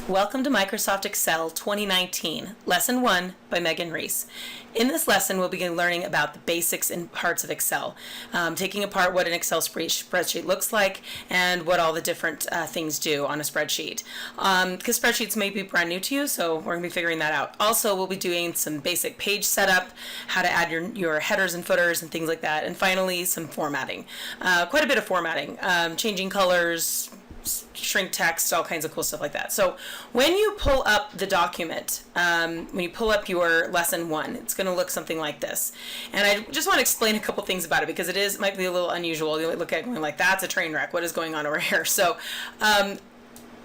Welcome to Microsoft Excel 2019, Lesson 1 by Megan Reese. In this lesson, we'll begin learning about the basics and parts of Excel, taking apart what an Excel spreadsheet looks like and what all the different things do on a spreadsheet. Because spreadsheets may be brand new to you, so we're going to be figuring that out. Also, we'll be doing some basic page setup, how to add your headers and footers and things like that, and finally some formatting. Quite a bit of formatting, changing colors, shrink text, all kinds of cool stuff like that. So when you pull up the document, when you pull up your lesson 1, it's going to look something like this. And I just want to explain a couple things about it because it might be a little unusual. You look at it going like, that's a train wreck. What is going on over here? So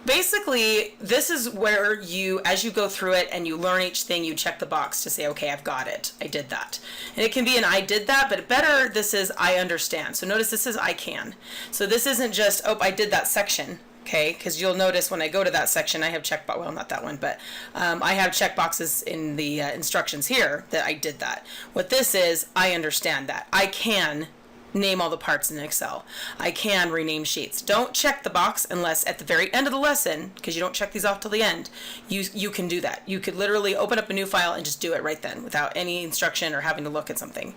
basically, this is where as you go through it and you learn each thing, you check the box to say, okay, I've got it. I did that. And it can be an I did that, but better, this is I understand. So notice this is I can. So this isn't just, oh, I did that section. Okay, because you'll notice when I go to that section, I have well, not that one, but I have check boxes in the instructions here that I did that. What this is, I understand that. I can name all the parts in Excel. I can rename sheets. Don't check the box unless at the very end of the lesson, because you don't check these off till the end, you can do that. You could literally open up a new file and just do it right then without any instruction or having to look at something.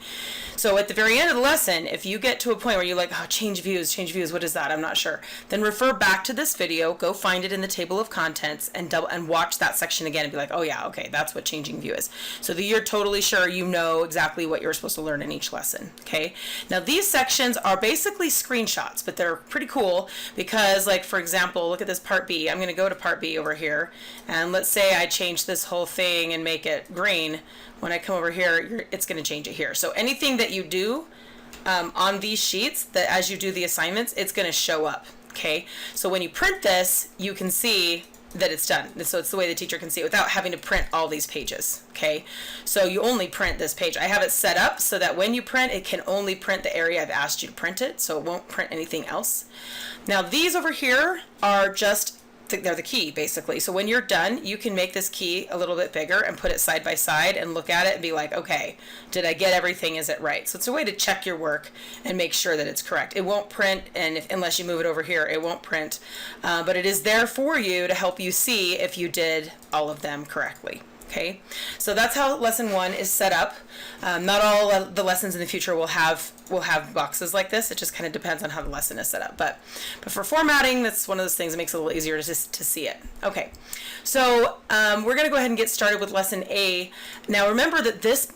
So at the very end of the lesson, if you get to a point where you're like, oh, change views, what is that? I'm not sure. Then refer back to this video, go find it in the table of contents and watch that section again and be like, oh yeah, okay, that's what changing view is. So that you're totally sure you know exactly what you're supposed to learn in each lesson. Okay. Now these sections are basically screenshots, but they're pretty cool because, like, for example, look at this part B. I'm going to go to part B over here, and let's say I change this whole thing and make it green. When I come over here, it's going to change it here. So anything that you do on these sheets, that as you do the assignments, it's going to show up. Okay, so when you print this, you can see that it's done. So it's the way the teacher can see it without having to print all these pages. Okay, so you only print this page. I have it set up so that when you print, it can only print the area I've asked you to print it, so it won't print anything else. Now these over here are just, they're the key basically. So when you're done, you can make this key a little bit bigger and put it side by side and look at it and be like, okay, did I get everything? Is it right? So it's a way to check your work and make sure that it's correct. It won't print, and unless you move it over here, it won't print. But it is there for you to help you see if you did all of them correctly. Okay, so that's how lesson 1 is set up. Not all of the lessons in the future will have boxes like this. It just kind of depends on how the lesson is set up. But for formatting, that's one of those things that makes it a little easier to see it. Okay, so we're going to go ahead and get started with lesson A. Now remember that this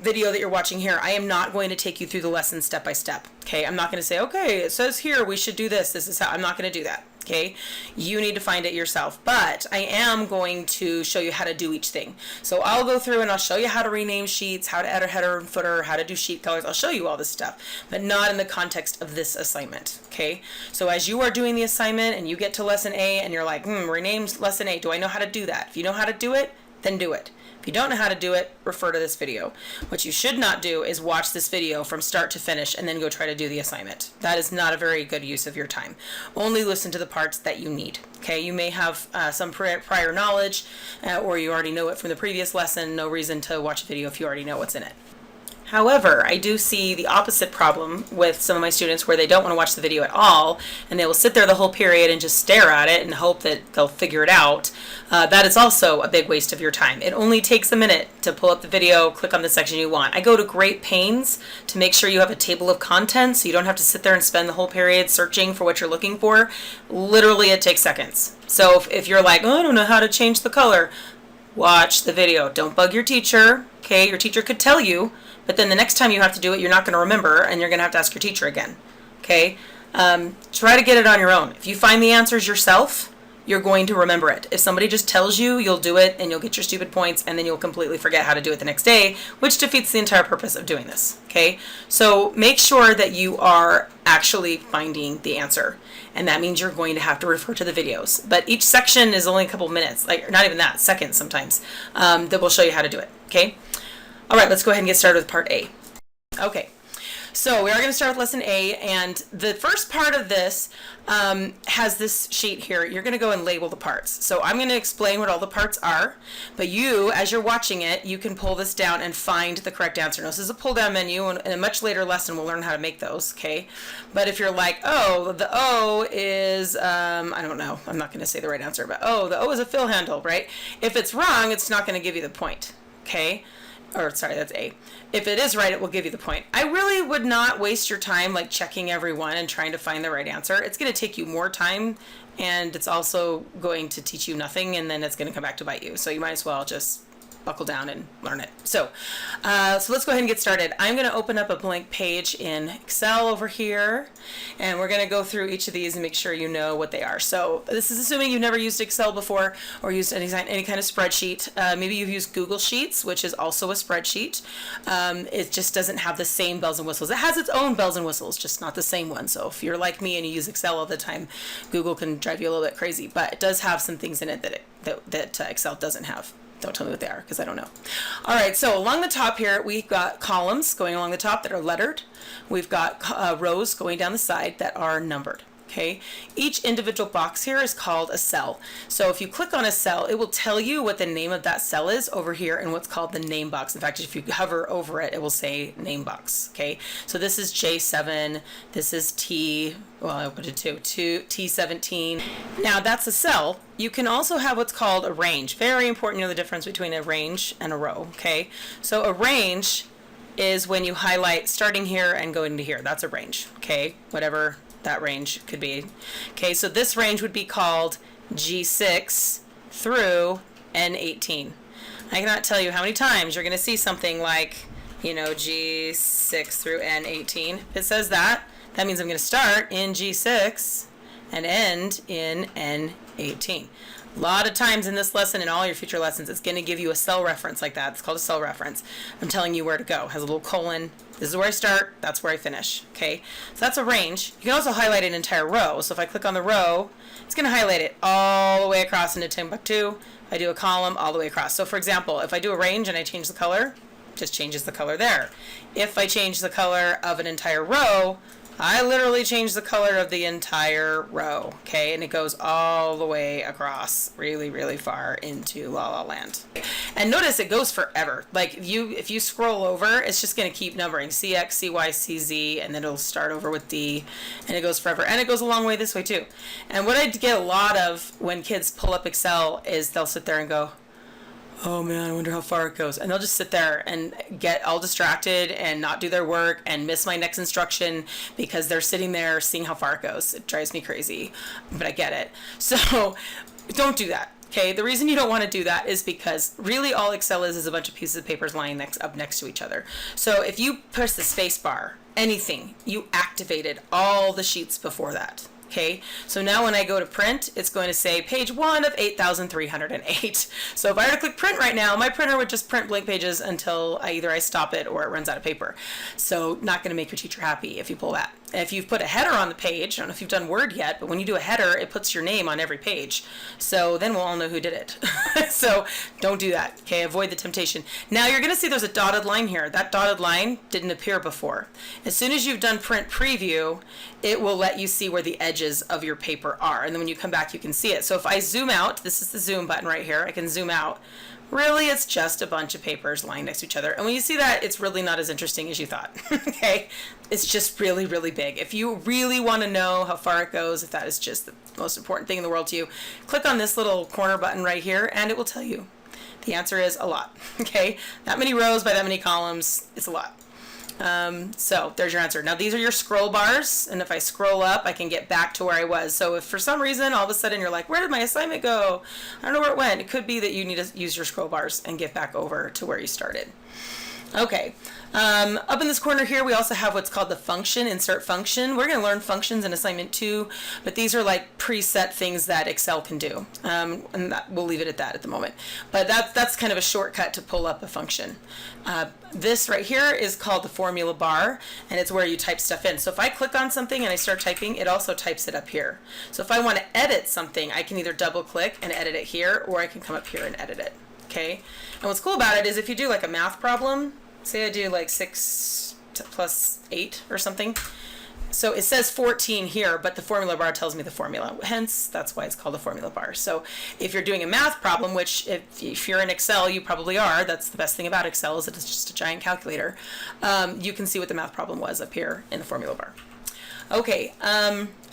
video that you're watching here, I am not going to take you through the lesson step by step. Okay, I'm not going to say, okay, it says here we should do this. This is how. I'm not going to do that. Okay, you need to find it yourself, but I am going to show you how to do each thing. So I'll go through and I'll show you how to rename sheets, how to add a header and footer, how to do sheet colors. I'll show you all this stuff, but not in the context of this assignment. Okay, so as you are doing the assignment and you get to lesson A and you're like, rename lesson A, do I know how to do that? If you know how to do it, then do it. If you don't know how to do it, refer to this video. What you should not do is watch this video from start to finish and then go try to do the assignment. That is not a very good use of your time. Only listen to the parts that you need. Okay, you may have some prior knowledge or you already know it from the previous lesson. No reason to watch a video if you already know what's in it. However, I do see the opposite problem with some of my students where they don't want to watch the video at all and they will sit there the whole period and just stare at it and hope that they'll figure it out. That is also a big waste of your time. It only takes a minute to pull up the video, click on the section you want. I go to great pains to make sure you have a table of contents so you don't have to sit there and spend the whole period searching for what you're looking for. Literally, it takes seconds. So if you're like, oh, I don't know how to change the color, watch the video. Don't bug your teacher. Okay, your teacher could tell you, but then the next time you have to do it, you're not going to remember, and you're going to have to ask your teacher again. Okay? Try to get it on your own. If you find the answers yourself, you're going to remember it. If somebody just tells you, you'll do it, and you'll get your stupid points, and then you'll completely forget how to do it the next day, which defeats the entire purpose of doing this. Okay? So make sure that you are actually finding the answer, and that means you're going to have to refer to the videos. But each section is only a couple minutes, like not even that, seconds sometimes, that will show you how to do it. Okay? All right, let's go ahead and get started with part A. Okay, So we are going to start with lesson A, and the first part of this has this sheet here. You're going to go and label the parts. So I'm going to explain what all the parts are, but you, as you're watching it, you can pull this down and find the correct answer. Now, this is a pull-down menu, and in a much later lesson, we'll learn how to make those, okay? But if you're like, oh, the O is, I don't know, I'm not going to say the right answer, but oh, the O is a fill handle, right? If it's wrong, it's not going to give you the point, okay? Or sorry, that's A. If it is right, it will give you the point. I really would not waste your time like checking every one and trying to find the right answer. It's going to take you more time, and it's also going to teach you nothing, and then it's going to come back to bite you. So you might as well just buckle down and learn it. So let's go ahead and get started. I'm going to open up a blank page in Excel over here, and we're going to go through each of these and make sure you know what they are. So this is assuming you've never used Excel before or used any kind of spreadsheet. Maybe you've used Google Sheets, which is also a spreadsheet. It just doesn't have the same bells and whistles. It has its own bells and whistles, just not the same one. So if you're like me and you use Excel all the time, Google can drive you a little bit crazy, but it does have some things in it that Excel doesn't have. Don't tell me what they are because I don't know. All right, so along the top here, we've got columns going along the top that are lettered. We've got rows going down the side that are numbered. Okay, each individual box here is called a cell. So if you click on a cell, it will tell you what the name of that cell is over here in what's called the name box. In fact, if you hover over it, it will say name box. Okay, so this is J7, this is T, well, I opened it too, T17. Now that's a cell. You can also have what's called a range. Very important to know the difference between a range and a row. Okay, so a range is when you highlight starting here and going to here. That's a range. Okay, whatever that range could be. Okay, so this range would be called G6 through N18. I cannot tell you how many times you're going to see something like, you know, G6 through N18. If it says that, that means I'm going to start in G6 and end in N18. A lot of times in this lesson and all your future lessons, it's going to give you a cell reference like that. It's called a cell reference. I'm telling you where to go. It has a little colon. This is where I start. That's where I finish. Okay, so that's a range. You can also highlight an entire row. So if I click on the row, it's going to highlight it all the way across into Timbuktu. If I do a column, all the way across. So for example, if I do a range and I change the color, it just changes the color there. If I change the color of an entire row, I literally change the color of the entire row, okay? And it goes all the way across really, really far into La La Land. And notice it goes forever. Like if you scroll over, it's just going to keep numbering CX, CY, CZ, and then it'll start over with D, and it goes forever. And it goes a long way this way too. And what I get a lot of when kids pull up Excel is they'll sit there and go, oh man, I wonder how far it goes. And they'll just sit there and get all distracted and not do their work and miss my next instruction because they're sitting there seeing how far it goes. It drives me crazy, but I get it. So don't do that. Okay, the reason you don't want to do that is because really all Excel is a bunch of pieces of papers lying up next to each other. So if you press the space bar, anything, you activated all the sheets before that. Okay, so now when I go to print, it's going to say page 1 of 8,308. So if I were to click print right now, my printer would just print blank pages until either I stop it or it runs out of paper. So not going to make your teacher happy if you pull that. If you've put a header on the page, I don't know if you've done Word yet, but when you do a header, it puts your name on every page. So then we'll all know who did it. So don't do that, okay? Avoid the temptation. Now you're going to see there's a dotted line here. That dotted line didn't appear before. As soon as you've done print preview, it will let you see where the edges of your paper are. And then when you come back, you can see it. So if I zoom out, this is the zoom button right here. I can zoom out. Really, it's just a bunch of papers lying next to each other. And when you see that, it's really not as interesting as you thought, okay? It's just really, really big. If you really want to know how far it goes, if that is just the most important thing in the world to you, click on this little corner button right here, and it will tell you. The answer is a lot, okay? That many rows by that many columns, it's a lot. So there's your answer. Now these are your scroll bars, and if I scroll up, I can get back to where I was. So if for some reason all of a sudden you're like, where did my assignment go? I don't know where it went. It could be that you need to use your scroll bars and get back over to where you started. Okay, up in this corner here, we also have what's called the function, insert function. We're going to learn functions in assignment 2, but these are like preset things that Excel can do, and we'll leave it at that at the moment. But that's kind of a shortcut to pull up a function. This right here is called the formula bar, and it's where you type stuff in. So if I click on something and I start typing, it also types it up here. So if I want to edit something, I can either double click and edit it here, or I can come up here and edit it. Okay, and what's cool about it is if you do like a math problem, say I do like 6 plus 8 or something. So it says 14 here, but the formula bar tells me the formula. Hence, that's why it's called a formula bar. So if you're doing a math problem, which if you're in Excel, you probably are. That's the best thing about Excel is it's just a giant calculator. You can see what the math problem was up here in the formula bar. Okay.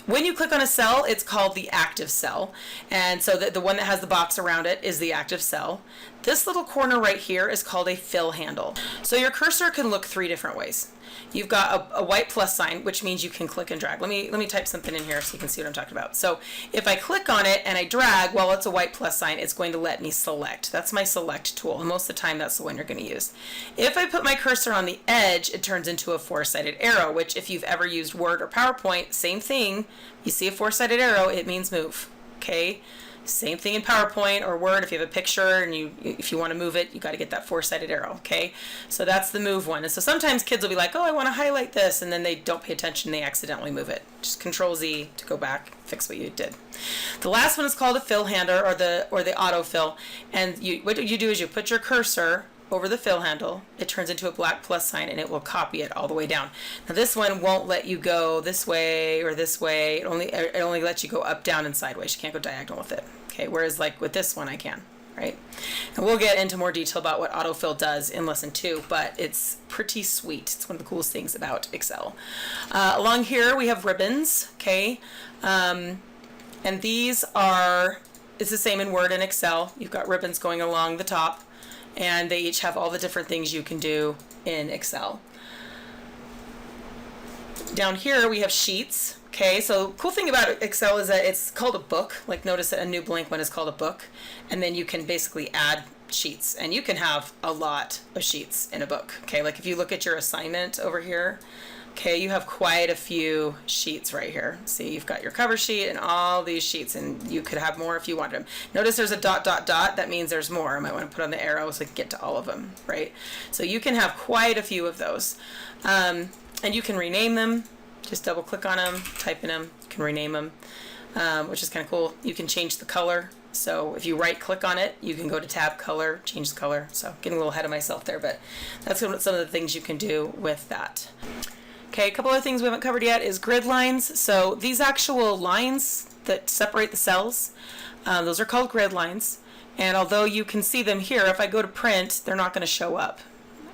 When you click on a cell, it's called the active cell. And so the one that has the box around it is the active cell. This little corner right here is called a fill handle. So your cursor can look 3 different ways. You've got a white plus sign, which means you can click and drag. Let me type something in here so you can see what I'm talking about. So if I click on it and I drag, well, it's a white plus sign, it's going to let me select. That's my select tool, and most of the time that's the one you're going to use. If I put my cursor on the edge, it turns into a 4-sided arrow, which if you've ever used Word or PowerPoint, same thing. You see a 4-sided arrow, it means move. Okay? Same thing in PowerPoint or Word. If you have a picture and if you want to move it, you got to get that 4-sided arrow. Okay, so that's the move one. And so sometimes kids will be like, "Oh, I want to highlight this," and then they don't pay attention. They accidentally move it. Just Control Z to go back, fix what you did. The last one is called a fill handle or the autofill. And what you do is you put your cursor over the fill handle, it turns into a black plus sign, and it will copy it all the way down. Now this one won't let you go this way or this way. It only lets you go up, down, and sideways. You can't go diagonal with it. Okay, whereas like with this one I can, right? And we'll get into more detail about what autofill does in lesson 2, but it's pretty sweet. It's one of the coolest things about Excel. Along here we have ribbons, okay? And these are, it's the same in Word and Excel. You've got ribbons going along the top, and they each have all the different things you can do in Excel. Down here we have sheets. Okay, so cool thing about Excel is that it's called a book. Like notice that a new blank one is called a book, and then you can basically add sheets, and you can have a lot of sheets in a book. Okay, like if you look at your assignment over here, okay, you have quite a few sheets right here. See, you've got your cover sheet and all these sheets, and you could have more if you wanted them. Notice there's a dot, dot, dot. That means there's more. I might want to put on the arrow so I can get to all of them, right? So you can have quite a few of those, and you can rename them. Just double click on them, type in them, you can rename them, which is kind of cool. You can change the color. So if you right click on it, you can go to tab color, change the color. So getting a little ahead of myself there, but that's some of the things you can do with that. Okay, a couple other things we haven't covered yet is grid lines. So these actual lines that separate the cells, those are called grid lines. And although you can see them here, if I go to print, they're not going to show up.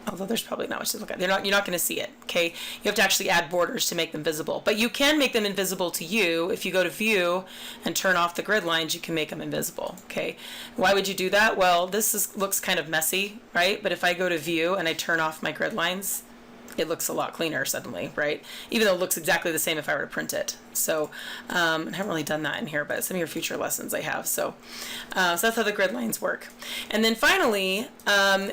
Although there's probably not much to look at. You're not going to see it, okay? You have to actually add borders to make them visible. But you can make them invisible to you. If you go to View and turn off the grid lines, you can make them invisible, okay? Why would you do that? Well, looks kind of messy, right? But if I go to View and I turn off my grid lines, it looks a lot cleaner suddenly, right? Even though it looks exactly the same if I were to print it. So I haven't really done that in here, but some of your future lessons I have. So that's how the grid lines work. And then finally,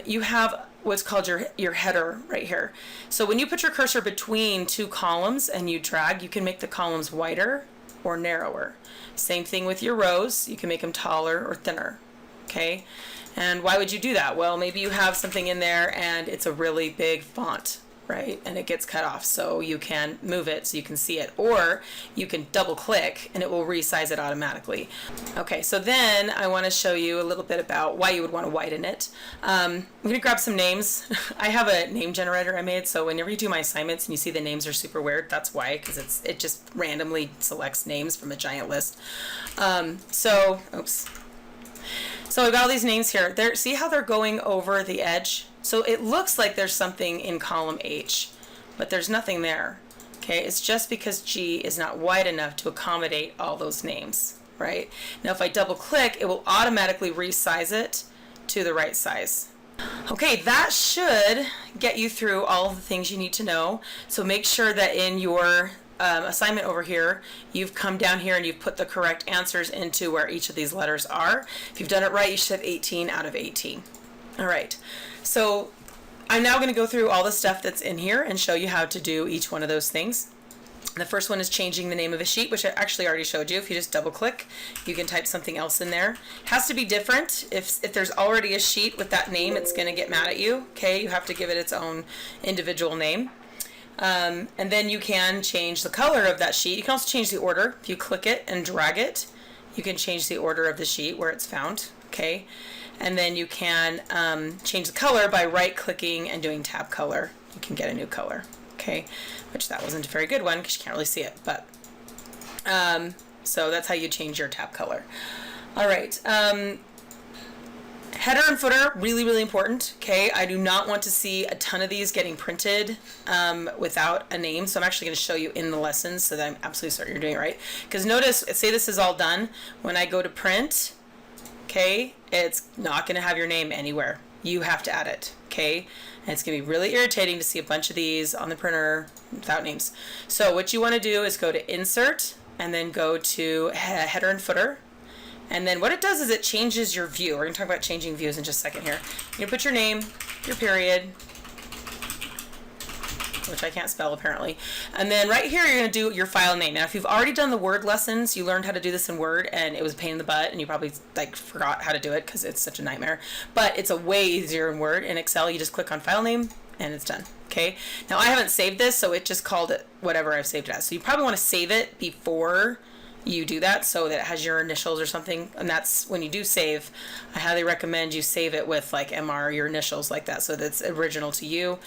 you have what's called your header right here. So when you put your cursor between 2 columns and you drag, you can make the columns wider or narrower. Same thing with your rows. You can make them taller or thinner, okay? And why would you do that? Well, maybe you have something in there and it's a really big font, right? And it gets cut off, so you can move it so you can see it, or you can double click and it will resize it automatically. Okay, so then I want to show you a little bit about why you would want to widen it. I'm going to grab some names. I have a name generator I made, so whenever you do my assignments and you see the names are super weird, that's why, because it just randomly selects names from a giant list. So I've got all these names here. See how they're going over the edge? So it looks like there's something in column H, but there's nothing there. Okay, it's just because G is not wide enough to accommodate all those names, right? Now if I double click, it will automatically resize it to the right size. Okay, that should get you through all of the things you need to know. So make sure that in your assignment over here, you've come down here and you've put the correct answers into where each of these letters are. If you've done it right, you should have 18 out of 18. All right, so I'm now going to go through all the stuff that's in here and show you how to do each one of those things. The first one is changing the name of a sheet, which I actually already showed you. If you just double click, you can type something else in there. It has to be different. If there's already a sheet with that name, it's going to get mad at you. Okay, you have to give it its own individual name. And then you can change the color of that sheet. You can also change the order. If you click it and drag it, you can change the order of the sheet where it's found. Okay, and then you can change the color by right-clicking and doing tab color. You can get a new color. okay? Which that wasn't a very good one because you can't really see it, but so that's how you change your tab color. All right. Header and footer, really, really important, okay? I do not want to see a ton of these getting printed without a name, so I'm actually going to show you in the lessons so that I'm absolutely certain you're doing it right. Because notice, say this is all done, when I go to print, okay, it's not going to have your name anywhere. You have to add it, okay? And it's going to be really irritating to see a bunch of these on the printer without names. So what you want to do is go to Insert, and then go to Header and Footer. And then what it does is it changes your view. We're going to talk about changing views in just a second here. You're going to put your name, your period, which I can't spell apparently. And then right here, you're going to do your file name. Now, if you've already done the Word lessons, you learned how to do this in Word, and it was a pain in the butt, and you probably like forgot how to do it because it's such a nightmare. But it's a way easier in Word. In Excel, you just click on file name, and it's done. Okay. Now, I haven't saved this, so it just called it whatever I've saved it as. So you probably want to save it before you do that so that it has your initials or something. And that's when you do save, I highly recommend you save it with like MR, your initials like that, so that's original to you,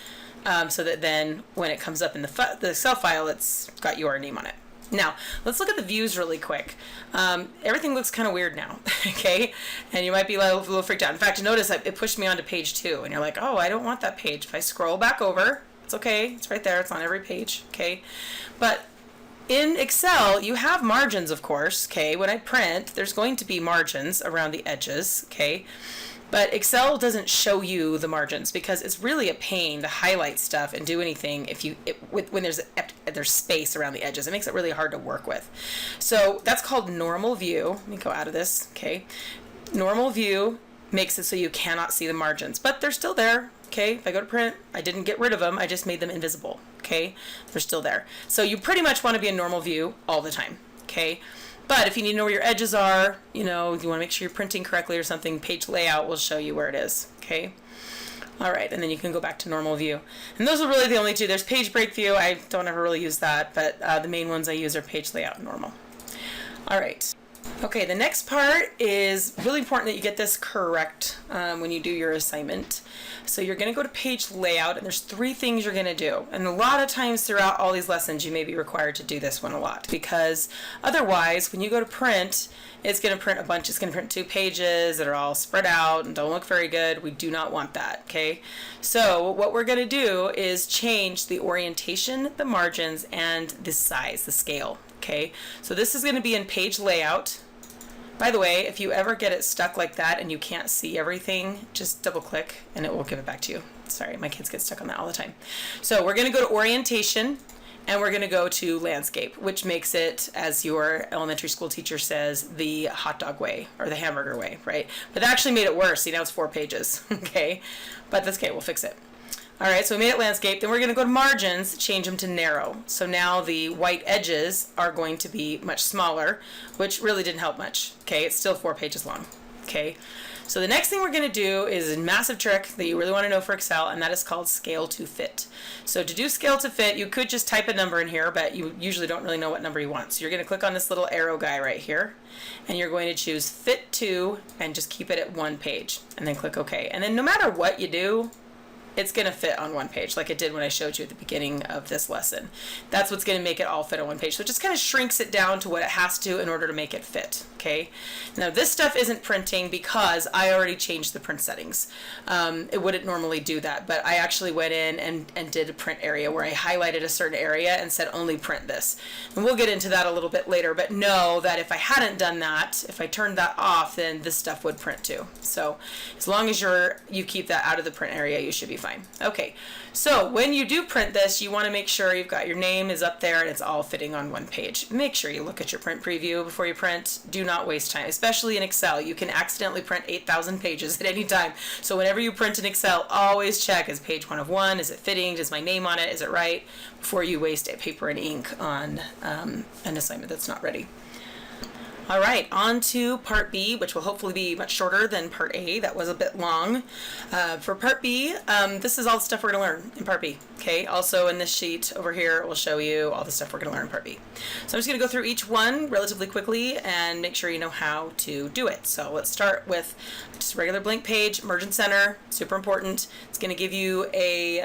so that then when it comes up in the Excel file, it's got your name on it. Now, let's look at the views really quick. Everything looks kind of weird now, okay? And you might be a little freaked out. In fact, notice it pushed me onto page 2, and you're like, oh, I don't want that page. If I scroll back over, it's okay. It's right there. It's on every page, okay? But in Excel, you have margins, of course, okay? When I print, there's going to be margins around the edges, okay? But Excel doesn't show you the margins because it's really a pain to highlight stuff and do anything when there's space around the edges. It makes it really hard to work with. So that's called normal view. Let me go out of this, okay? Normal view makes it so you cannot see the margins, but they're still there, okay? If I go to print, I didn't get rid of them, I just made them invisible, okay? They're still there. So you pretty much want to be in normal view all the time, okay? But if you need to know where your edges are, you want to make sure you're printing correctly or something, page layout will show you where it is, okay? All right, and then you can go back to normal view. And those are really the only two. There's page break view. I don't ever really use that, but the main ones I use are page layout and normal. All right. Okay, the next part is really important that you get this correct when you do your assignment. So you're going to go to page layout, and there's 3 things you're going to do. And a lot of times throughout all these lessons, you may be required to do this one a lot, because otherwise, when you go to print, it's going to print a bunch. It's going to print 2 pages that are all spread out and don't look very good. We do not want that, okay? So what we're going to do is change the orientation, the margins, and the size, the scale, okay? So this is going to be in page layout. By the way, if you ever get it stuck like that and you can't see everything, just double click and it will give it back to you. Sorry, my kids get stuck on that all the time. So we're going to go to orientation, and we're going to go to landscape, which makes it, as your elementary school teacher says, the hot dog way or the hamburger way, right? But that actually made it worse. See, now it's 4 pages, okay? But that's okay, we'll fix it. All right, so we made it landscape. Then we're going to go to margins, change them to narrow. So now the white edges are going to be much smaller, which really didn't help much. Okay, it's still 4 pages long. Okay, so the next thing we're going to do is a massive trick that you really want to know for Excel, and that is called scale to fit. So to do scale to fit, you could just type a number in here, but you usually don't really know what number you want. So you're going to click on this little arrow guy right here, and you're going to choose fit to, and just keep it at 1 page, and then click OK. And then no matter what you do, it's going to fit on 1 page like it did when I showed you at the beginning of this lesson. That's what's going to make it all fit on 1 page. So it just kind of shrinks it down to what it has to in order to make it fit, okay? Now this stuff isn't printing because I already changed the print settings. It wouldn't normally do that, but I actually went in and did a print area where I highlighted a certain area and said only print this. And we'll get into that a little bit later, but know that if I hadn't done that, if I turned that off, then this stuff would print too. So as long as you keep that out of the print area, you should be fine. Okay, so when you do print this, you want to make sure you've got your name is up there and it's all fitting on 1 page. Make sure you look at your print preview before you print. Do not waste time, especially in Excel. You can accidentally print 8,000 pages at any time. So whenever you print in Excel, always check, is page 1 of 1? Is it fitting? Does my name on it? Is it right? Before you waste paper and ink on an assignment that's not ready. All right, on to part B, which will hopefully be much shorter than part A. That was a bit long. For part B, this is all the stuff we're going to learn in part B. Okay, also in this sheet over here, it will show you all the stuff we're going to learn in part B. So I'm just going to go through each one relatively quickly and make sure you know how to do it. So let's start with just a regular blank page, merge and center, super important. It's going to give you a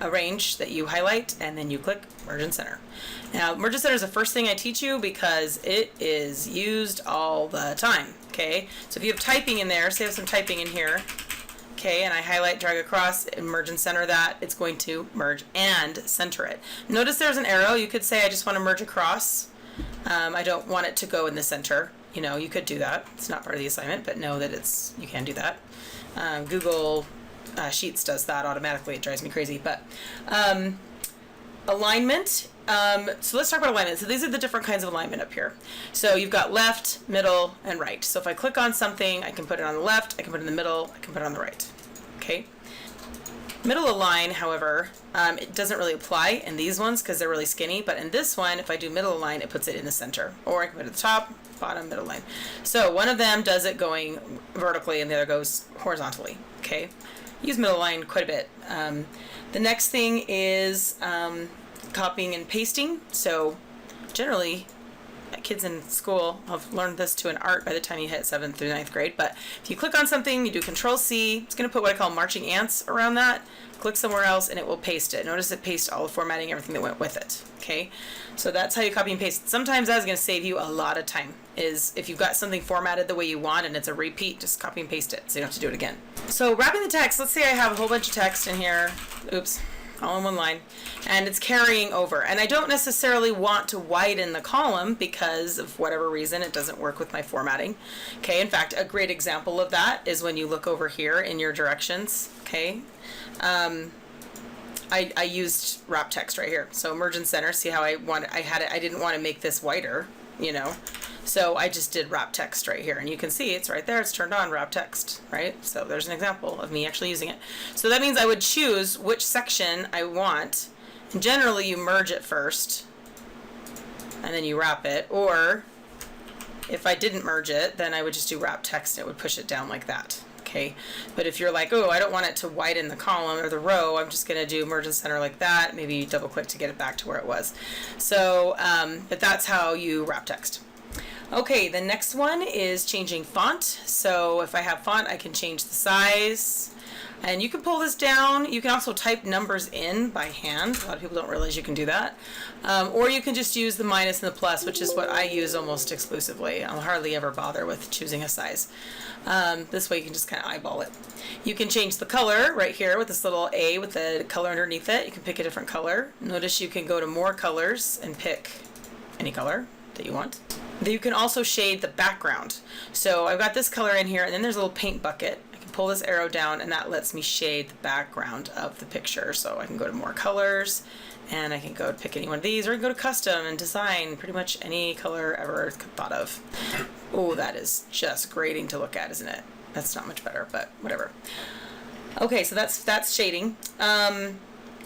a range that you highlight, and then you click Merge and Center. Now, Merge and Center is the first thing I teach you because it is used all the time, okay? So if you have typing in there, say I have some typing in here, okay, and I highlight, drag across, and merge and center that, it's going to merge and center it. Notice there's an arrow. You could say I just want to merge across. I don't want it to go in the center. You know, you could do that. It's not part of the assignment, but know that you can do that. Google Sheets does that automatically. It drives me crazy. But alignment. So let's talk about alignment. So these are the different kinds of alignment up here. So you've got left, middle, and right. So if I click on something, I can put it on the left, I can put it in the middle, I can put it on the right. Okay. Middle align, however, it doesn't really apply in these ones because they're really skinny, but in this one, if I do middle align, it puts it in the center. Or I can put it at the top, bottom, middle line. So one of them does it going vertically and the other goes horizontally. Okay. Use middle align quite a bit. The next thing is copying and pasting. So generally, kids in school have learned this to an art by the time you hit 7th through 9th grade. But if you click on something, you do Control C, it's going to put what I call marching ants around that. Click somewhere else and it will paste it. Notice it pastes all the formatting, everything that went with it. Okay, so that's how you copy and paste. Sometimes that's going to save you a lot of time. Is if you've got something formatted the way you want and it's a repeat, just copy and paste it so you don't have to do it again. So wrapping the text, let's say I have a whole bunch of text in here. Oops. All in one line, and it's carrying over. And I don't necessarily want to widen the column because of whatever reason it doesn't work with my formatting. Okay, in fact, a great example of that is when you look over here in your directions. Okay, I used wrap text right here. So merge and center. See how I had it. I didn't want to make this wider, you know. So I just did wrap text right here, and you can see it's right there. It's turned on wrap text, right? So there's an example of me actually using it. So that means I would choose which section I want, and generally you merge it first, and then you wrap it. Or if I didn't merge it, then I would just do wrap text, and it would push it down like that. Okay, but if you're like, oh, I don't want it to widen the column or the row, I'm just going to do merge and center like that. Maybe double click to get it back to where it was. So, but that's how you wrap text. Okay, the next one is changing font. So if I have font, I can change the size. And you can pull this down. You can also type numbers in by hand. A lot of people don't realize you can do that. Or you can just use the minus and the plus, which is what I use almost exclusively. I'll hardly ever bother with choosing a size. This way you can just kind of eyeball it. You can change the color right here with this little A with the color underneath it. You can pick a different color. Notice you can go to more colors and pick any color that you want. You can also shade the background. So I've got this color in here, and then there's a little paint bucket. I can pull this arrow down, and that lets me shade the background of the picture. So I can go to more colors, and I can go to pick any one of these, or I can go to custom and design pretty much any color ever thought of. Oh, that is just grating to look at, isn't it? That's not much better, but whatever. Okay, so that's shading.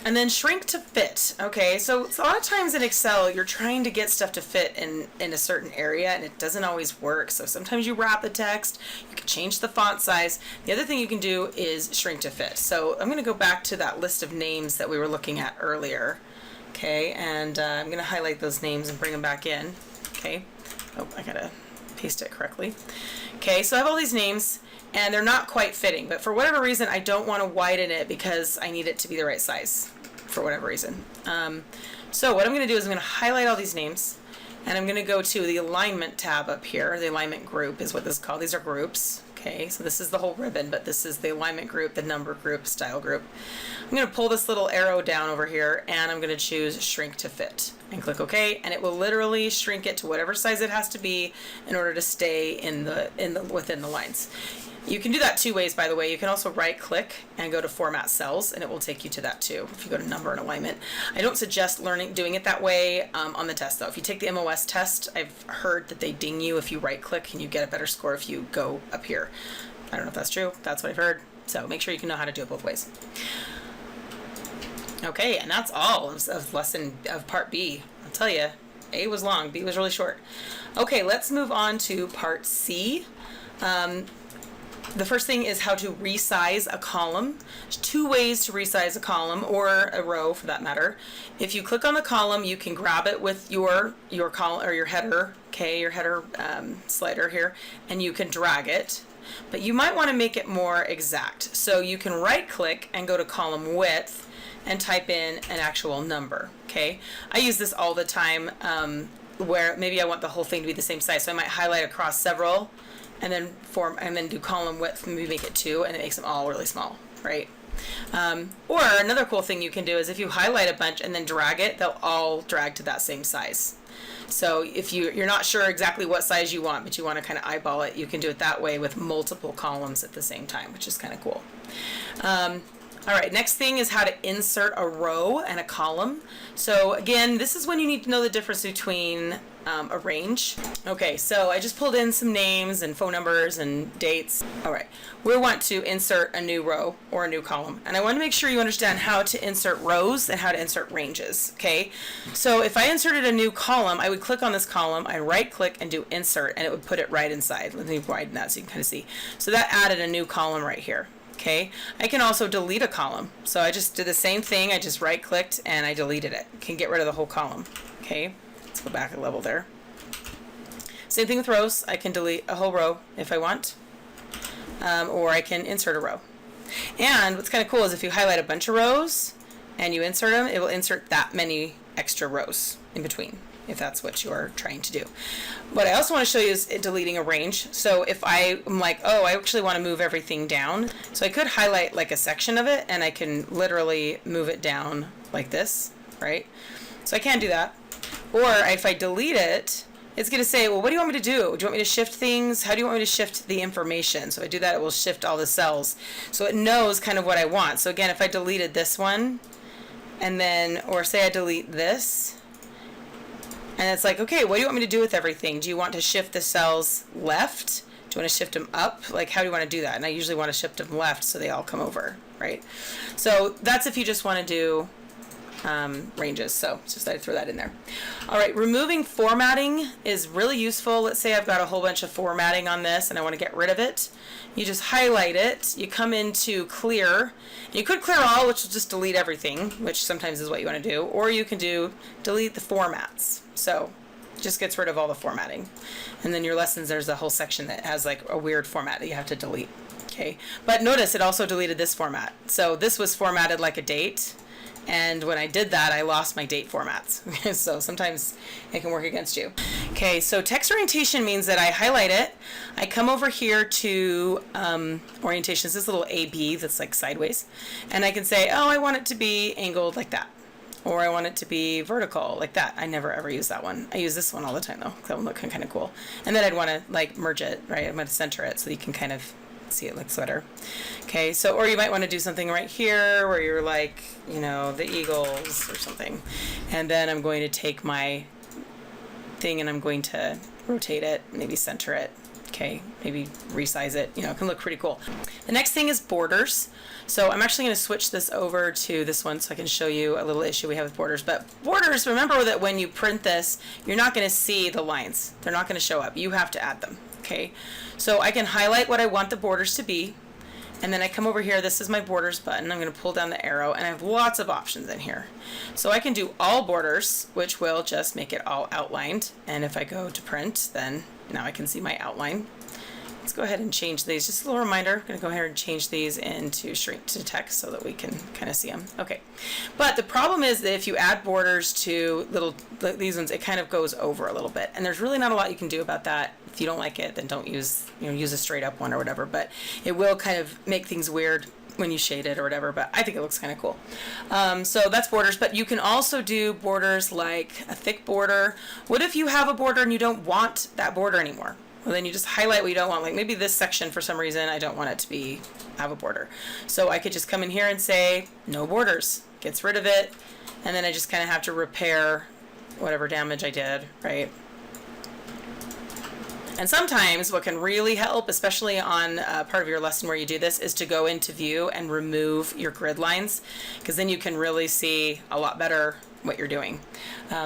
And then shrink to fit. Okay, so a lot of times in Excel, you're trying to get stuff to fit in a certain area, and it doesn't always work. So sometimes you wrap the text, you can change the font size. The other thing you can do is shrink to fit. So I'm going to go back to that list of names that we were looking at earlier. Okay, and I'm going to highlight those names and bring them back in. Okay, oh, I got to paste it correctly. Okay, so I have all these names, and they're not quite fitting, but for whatever reason, I don't want to widen it because I need it to be the right size for whatever reason. So what I'm going to do is I'm going to highlight all these names, and I'm going to go to the alignment tab up here. The alignment group is what this is called. These are groups. Okay, so this is the whole ribbon, but this is the alignment group, the number group, style group. I'm going to pull this little arrow down over here, and I'm going to choose shrink to fit and click OK, and it will literally shrink it to whatever size it has to be in order to stay within the lines. You can do that two ways, by the way. You can also right click and go to format cells, and it will take you to that too if you go to number and alignment. I don't suggest doing it that way on the test though. If you take the MOS test, I've heard that they ding you if you right click, and you get a better score if you go up here. I don't know if that's true. That's what I've heard. So make sure you can know how to do it both ways. Okay, and that's all of part B. I'll tell you, A was long, B was really short. Okay, let's move on to part C. The first thing is how to resize a column. There's two ways to resize a column, or a row for that matter. If you click on the column, you can grab it with your column or your header, okay, your header slider here, and you can drag it. But you might want to make it more exact. So you can right click and go to column width, and type in an actual number, okay? I use this all the time where maybe I want the whole thing to be the same size. So I might highlight across several and then do column width, maybe make it 2, and it makes them all really small, right? Or another cool thing you can do is if you highlight a bunch and then drag it, they'll all drag to that same size. So if you're not sure exactly what size you want, but you want to kind of eyeball it, you can do it that way with multiple columns at the same time, which is kind of cool. All right, next thing is how to insert a row and a column. So again, this is when you need to know the difference between a range. Okay, so I just pulled in some names and phone numbers and dates. All right, we want to insert a new row or a new column. And I want to make sure you understand how to insert rows and how to insert ranges, okay? So if I inserted a new column, I would click on this column, I right click and do insert, and it would put it right inside. Let me widen that so you can kind of see. So that added a new column right here. Okay, I can also delete a column. So I just did the same thing. I just right clicked and I deleted it. Can get rid of the whole column. Okay, let's go back a level there. Same thing with rows. I can delete a whole row if I want, or I can insert a row. And what's kind of cool is if you highlight a bunch of rows and you insert them, it will insert that many extra rows in between, if that's what you are trying to do. What I also want to show you is deleting a range. So if I'm like, oh, I actually want to move everything down, so I could highlight like a section of it and I can literally move it down like this, right? So I can do that. Or if I delete it, it's going to say, well, what do you want me to do? Do you want me to shift things? How do you want me to shift the information? So if I do that, it will shift all the cells. So it knows kind of what I want. So again, if I deleted this one, and then, or say I delete this, and it's like, okay, what do you want me to do with everything? Do you want to shift the cells left? Do you want to shift them up? Like, how do you want to do that? And I usually want to shift them left so they all come over, right? So that's if you just want to do ranges. So just I throw that in there. All right, removing formatting is really useful. Let's say I've got a whole bunch of formatting on this and I want to get rid of it. You just highlight it, you come into clear. You could clear all, which will just delete everything, which sometimes is what you want to do, or you can do delete the formats. So just gets rid of all the formatting. And then your lessons, there's a whole section that has like a weird format that you have to delete. Okay, but notice it also deleted this format. So this was formatted like a date. And when I did that, I lost my date formats. So sometimes it can work against you. Okay, so text orientation means that I highlight it. I come over here to orientation. This little AB that's like sideways. And I can say, oh, I want it to be angled like that. Or I want it to be vertical like that. I never ever use that one. I use this one all the time though. That one looks kind of cool. And then I'd want to like merge it, right? I'm going to center it so you can kind of see it looks better. Okay, so, or you might want to do something right here where you're like, you know, the Eagles or something. And then I'm going to take my thing and I'm going to rotate it, maybe center it. Okay, maybe resize it. You know, it can look pretty cool. The next thing is borders. So I'm actually going to switch this over to this one so I can show you a little issue we have with borders. But borders, remember that when you print this, you're not going to see the lines. They're not going to show up. You have to add them. Okay, so I can highlight what I want the borders to be, and then I come over here. This is my borders button. I'm going to pull down the arrow, and I have lots of options in here. So I can do all borders, which will just make it all outlined. And if I go to print, then now I can see my outline. Let's go ahead and change these. Just a little reminder, I'm going to go ahead and change these into shrink to text so that we can kind of see them. Okay, but the problem is that if you add borders to these ones, it kind of goes over a little bit. And there's really not a lot you can do about that. If you don't like it, then don't use, use a straight up one or whatever. But it will kind of make things weird when you shade it or whatever, but I think it looks kind of cool. So that's borders, but you can also do borders like a thick border. What if you have a border and you don't want that border anymore? Well, then you just highlight what you don't want. Like maybe this section, for some reason, I don't want it to have a border. So I could just come in here and say, no borders. Gets rid of it. And then I just kind of have to repair whatever damage I did, right? And sometimes what can really help, especially on part of your lesson where you do this, is to go into view and remove your grid lines, because then you can really see a lot better what you're doing.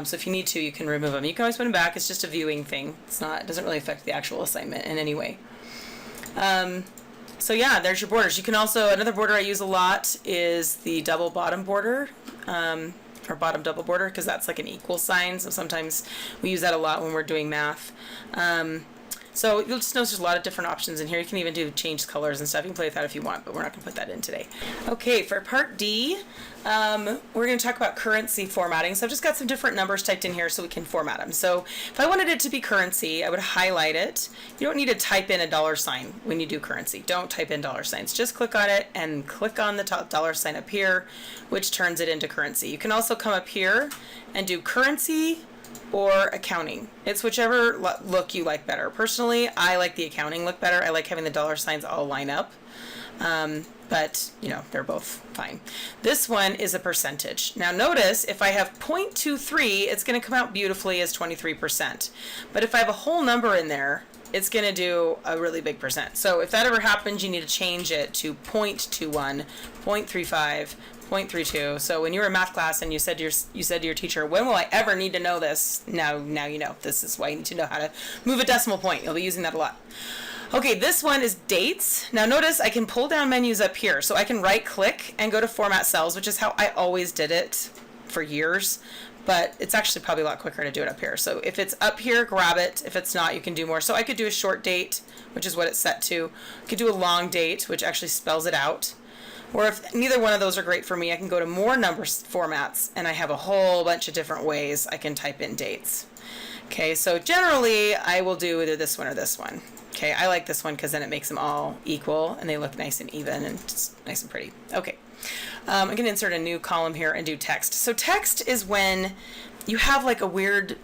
So if you need to, you can remove them. You can always put them back. It's just a viewing thing. It doesn't really affect the actual assignment in any way. So yeah, there's your borders. You can also, another border I use a lot is the double bottom border, or bottom double border, because that's like an equal sign. So sometimes we use that a lot when we're doing math. So you'll just notice there's a lot of different options in here. You can even do change colors and stuff. You can play with that if you want, but we're not going to put that in today. Okay, for part D, we're going to talk about currency formatting. So I've just got some different numbers typed in here so we can format them. So if I wanted it to be currency, I would highlight it. You don't need to type in a $sign when you do currency. Don't type in $signs. Just click on it and click on the top $sign up here, which turns it into currency. You can also come up here and do currency or accounting. It's whichever look you like better. Personally, I like the accounting look better. I like having the $signs all line up. But you know, they're both fine. This one is a percentage. Now notice if I have 0.23, it's going to come out beautifully as 23%. But if I have a whole number in there, it's going to do a really big percent. So if that ever happens, you need to change it to 0.21, 0.35, 0.32. So when you were in math class and you said to your teacher, when will I ever need to know this? Now you know. This is why you need to know how to move a decimal point. You'll be using that a lot. Okay, this one is dates. Now notice I can pull down menus up here. So I can right click and go to format cells, which is how I always did it for years. But it's actually probably a lot quicker to do it up here. So if it's up here, grab it. If it's not, you can do more. So I could do a short date, which is what it's set to. I could do a long date, which actually spells it out. Or if neither one of those are great for me, I can go to more numbers formats, and I have a whole bunch of different ways I can type in dates. Okay, so generally I will do either this one or this one. Okay, I like this one because then it makes them all equal and they look nice and even and just nice and pretty. Okay, I'm going to insert a new column here and do text. So text is when you have like a weird,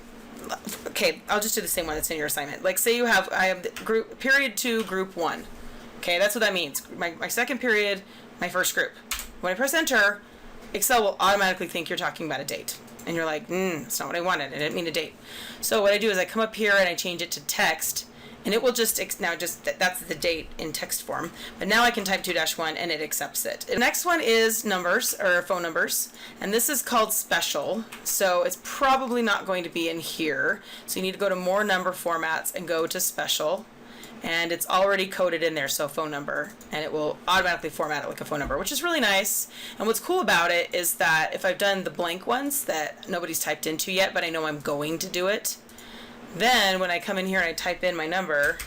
okay, I'll just do the same one that's in your assignment. Like say I have the group period 2, group 1. Okay, that's what that means. My second period, my first group. When I press enter, Excel will automatically think you're talking about a date. And you're like, that's not what I wanted. I didn't mean a date. So what I do is I come up here and I change it to text. And it will just, that's the date in text form. But now I can type 2-1 and it accepts it. The next one is numbers, or phone numbers. And this is called special. So it's probably not going to be in here. So you need to go to more number formats and go to special. And it's already coded in there, so phone number. And it will automatically format it like a phone number, which is really nice. And what's cool about it is that if I've done the blank ones that nobody's typed into yet, but I know I'm going to do it, then when I come in here and I type in my number,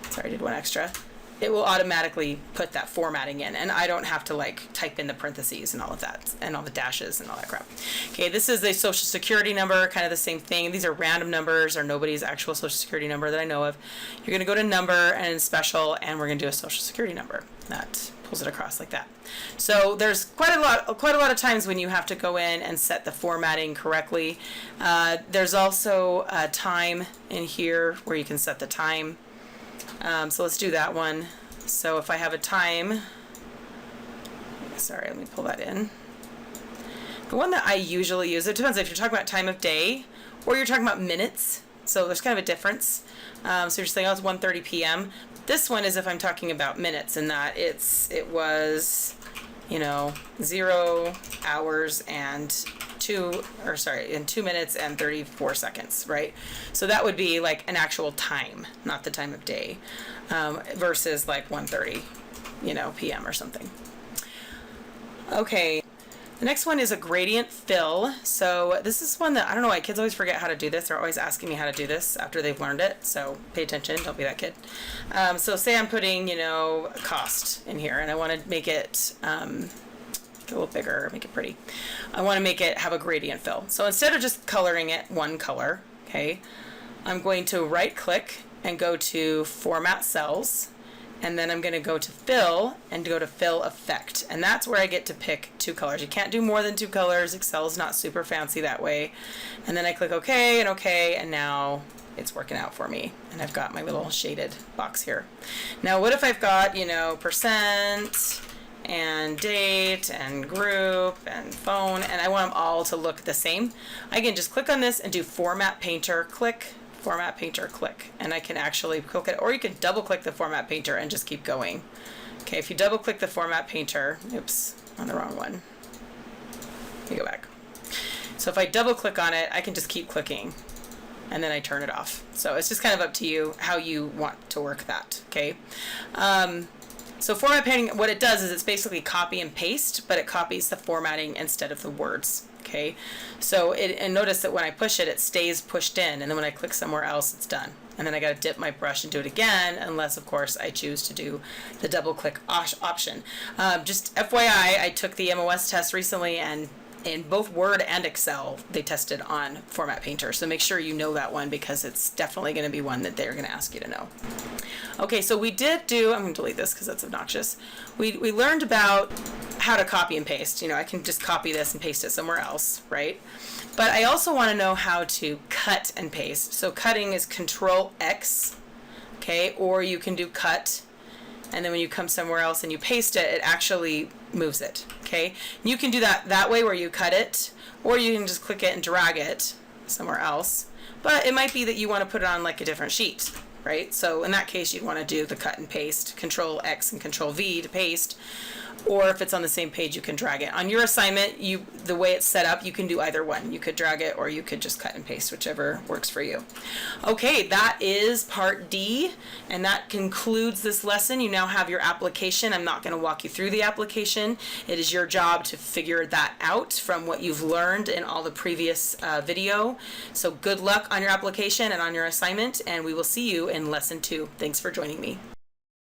sorry, I did one extra, it will automatically put that formatting in, and I don't have to like type in the parentheses and all of that, and all the dashes and all that crap. Okay, this is the social security number, kind of the same thing. These are random numbers or nobody's actual social security number that I know of. You're gonna go to number and special, and we're gonna do a social security number. That pulls it across like that. So there's quite a lot of times when you have to go in and set the formatting correctly. There's also a time in here where you can set the time. So let's do that one. So if I have a time, sorry, let me pull that in. The one that I usually use, it depends if you're talking about time of day or you're talking about minutes. So there's kind of a difference. So you're saying, oh, it's 1:30 p.m. This one is if I'm talking about minutes, and that it was, 0 hours and 2 minutes and 34 seconds, right? So that would be like an actual time, not the time of day, versus like 1:30, p.m. or something. Okay. The next one is a gradient fill. So this is one that, I don't know why kids always forget how to do this. They're always asking me how to do this after they've learned it. So pay attention, don't be that kid. So say I'm putting, cost in here, and I want to make it a little bigger, make it pretty. I want to make it have a gradient fill. So instead of just coloring it one color, okay, I'm going to right click and go to format cells. And then I'm going to go to fill and go to fill effect. And that's where I get to pick 2 colors. You can't do more than 2 colors. Excel's not super fancy that way. And then I click OK and OK, and now it's working out for me. And I've got my little shaded box here. Now what if I've got, percent and date and group and phone, and I want them all to look the same? I can just click on this and do Format Painter, click, Format Painter, click, and I can actually click it, or you can double click the Format Painter and just keep going. Okay, if you double click the Format Painter, oops, on the wrong one. Let me go back. So if I double click on it, I can just keep clicking and then I turn it off. So it's just kind of up to you how you want to work that, okay? So format painting, what it does is it's basically copy and paste, but it copies the formatting instead of the words. Okay, so and notice that when I push it, it stays pushed in, and then when I click somewhere else, it's done. And then I got to dip my brush and do it again, unless of course I choose to do the double click option. Just FYI, I took the MOS test recently, and in both Word and Excel, they tested on Format Painter. So make sure you know that one, because it's definitely going to be one that they're going to ask you to know. Okay, so we did do, I'm going to delete this because that's obnoxious. We learned about how to copy and paste. I can just copy this and paste it somewhere else, right? But I also want to know how to cut and paste. So cutting is Control X, okay? Or you can do cut, and then when you come somewhere else and you paste it, it actually moves it, okay? You can do that way where you cut it, or you can just click it and drag it somewhere else. But it might be that you want to put it on like a different sheet, right? So in that case, you'd want to do the cut and paste, Control X and Control V to paste. Or if it's on the same page, you can drag it. On your assignment, the way it's set up, you can do either one. You could drag it, or you could just cut and paste, whichever works for you. Okay, that is part D, and that concludes this lesson. You now have your application. I'm not going to walk you through the application. It is your job to figure that out from what you've learned in all the previous video. So good luck on your application and on your assignment, and we will see you in lesson 2. Thanks for joining me.